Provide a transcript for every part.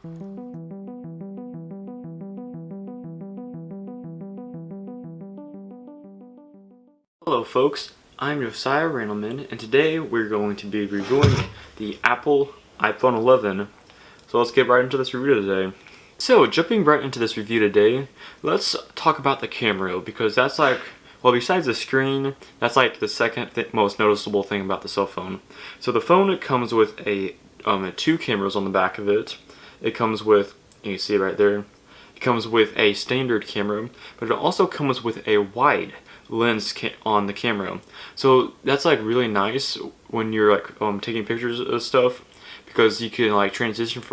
Hello folks, I'm Josiah Randleman, and today we're going to be reviewing the Apple iPhone 11. So let's get right into this review today. So jumping right into this review today, let's talk about the camera, because that's like, well, besides the screen, that's like the second most noticeable thing about the cell phone. So the phone, it comes with a two cameras on the back of it. It comes with, you can see it right there, it comes with a standard camera, but it also comes with a wide lens on the camera. So that's like really nice when you're like taking pictures of stuff, because you can like transition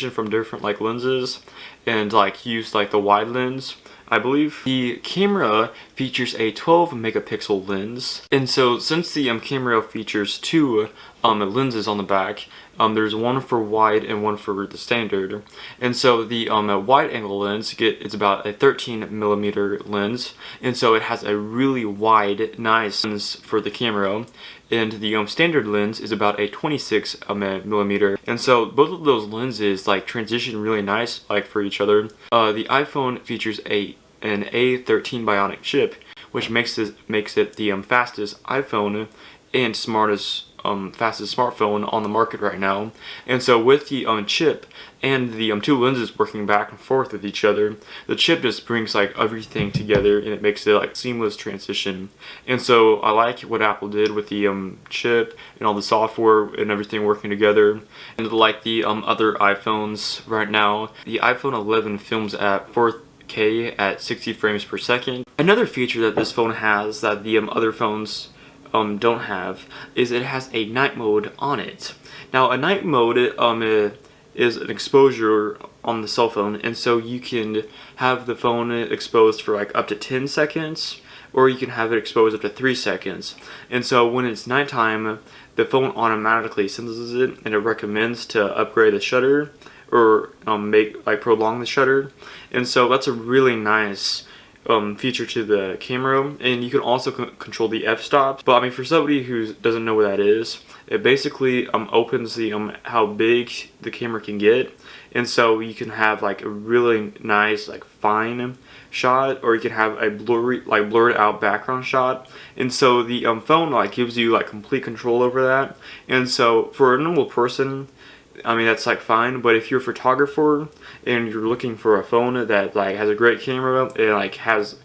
from different like lenses and like use like the wide lens. I believe the camera features a 12 megapixel lens, and so since the camera features two lenses on the back, there's one for wide and one for the standard. And so the wide angle lens, it's about a 13 millimeter lens, and so it has a really wide, nice lens for the camera. And the standard lens is about a 26 millimeter, and so both of those lenses like transition really nice like for each other. The iPhone features an A13 Bionic chip, which makes it the fastest iPhone and fastest smartphone on the market right now. And so with the chip and the two lenses working back and forth with each other, the chip just brings like everything together, and it makes it like seamless transition. And so I like what Apple did with the chip and all the software and everything working together. And like the other iPhones right now, the iPhone 11 films at 4K at 60 frames per second. Another feature that this phone has that the other phones don't have is it has a night mode on it. Now a night mode is an exposure on the cell phone, and so you can have the phone exposed for like up to 10 seconds, or you can have it exposed up to 3 seconds. And so when it's nighttime, the phone automatically senses it, and it recommends to upgrade the shutter or prolong the shutter. And so that's a really nice feature to the camera. And you can also control the f-stop. But I mean, for somebody who doesn't know what that is, it basically opens the how big the camera can get. And so you can have like a really nice like fine shot, or you can have a blurred out background shot. And so the phone like gives you like complete control over that. And so for a normal person, I mean, that's like fine, but if you're a photographer and you're looking for a phone that like has a great camera and like has,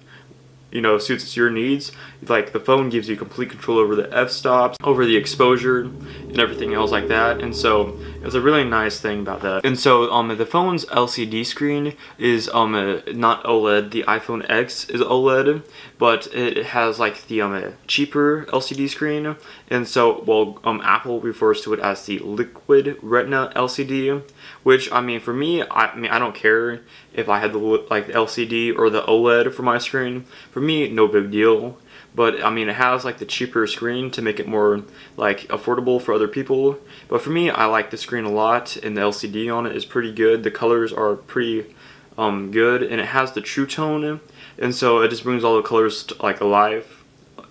you know, suits your needs, like the phone gives you complete control over the f-stops, over the exposure and everything else like that. And so it's a really nice thing about that. And so the phone's LCD screen is not OLED. The iPhone X is OLED, but it has like the cheaper LCD screen. And so, well, Apple refers to it as the liquid retina LCD, which I mean, for me, I don't care if I had the like the LCD or the OLED for my screen. For me, no big deal. But I mean, it has like the cheaper screen to make it more like affordable for other people. But for me, I like the screen a lot, and the LCD on it is pretty good. The colors are pretty good, and it has the True Tone, and so it just brings all the colors like alive.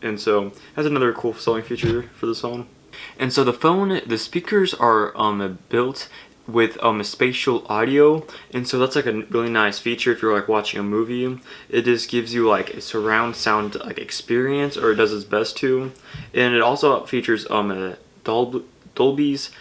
And so that's another cool selling feature for this phone. And so the speakers are built with spatial audio, and so that's like a really nice feature if you're like watching a movie. It just gives you like a surround sound like experience, or it does its best to. And it also features Dolby's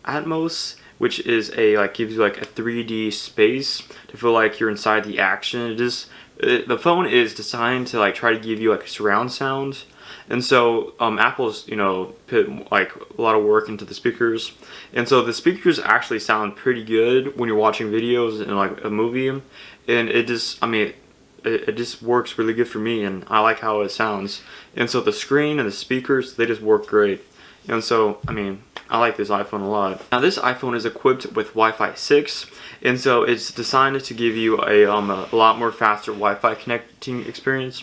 Atmos, which is gives you like a 3D space to feel like you're inside the action. The phone is designed to like try to give you like surround sound. And so Apple's, you know, put like a lot of work into the speakers, and so the speakers actually sound pretty good when you're watching videos in like a movie, and it just, I mean, it just works really good for me, and I like how it sounds. And so the screen and the speakers, they just work great. And so, I mean, I like this iPhone a lot. Now this iPhone is equipped with Wi-Fi 6, and so it's designed to give you a lot more faster Wi-Fi connecting experience.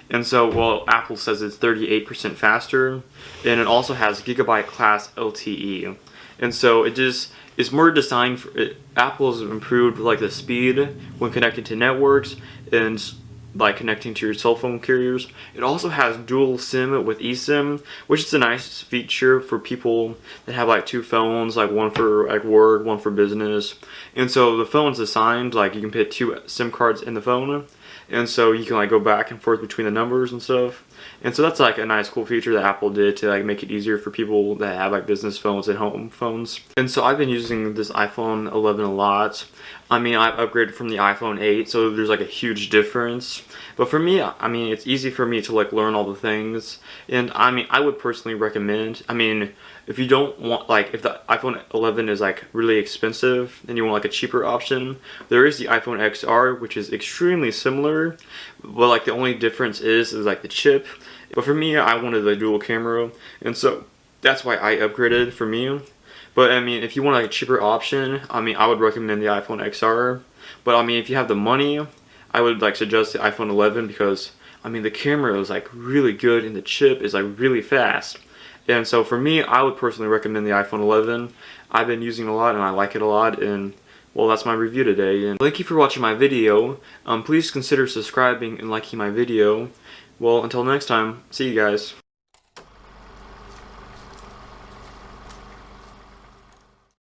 And so, well, Apple says it's 38% faster, and it also has gigabyte class LTE. And so it's more designed for Apple's improved like the speed when connected to networks, and like connecting to your cell phone carriers. It also has dual SIM with eSIM, which is a nice feature for people that have like two phones, like one for like work, one for business. And so the phone's assigned, like you can put two SIM cards in the phone, and so you can like go back and forth between the numbers and stuff. And so that's like a nice cool feature that Apple did to like make it easier for people that have like business phones and home phones. And so I've been using this iPhone 11 a lot. I mean, I've upgraded from the iPhone 8, so there's like a huge difference. But for me, I mean, it's easy for me to like learn all the things. And I mean, I would personally recommend, I mean, if you don't want, like, if the iPhone 11 is like really expensive and you want like a cheaper option, there is the iPhone XR, which is extremely similar, but like the only difference is like the chip. But for me, I wanted the dual camera, and so that's why I upgraded for me. But I mean, if you want like a cheaper option, I mean, I would recommend the iPhone XR. But I mean, if you have the money, I would like suggest the iPhone 11 because I mean the camera is like really good and the chip is like really fast. And so for me, I would personally recommend the iPhone 11. I've been using it a lot and I like it a lot, and well, that's my review today. And thank you for watching my video. Please consider subscribing and liking my video. Well, until next time, see you guys.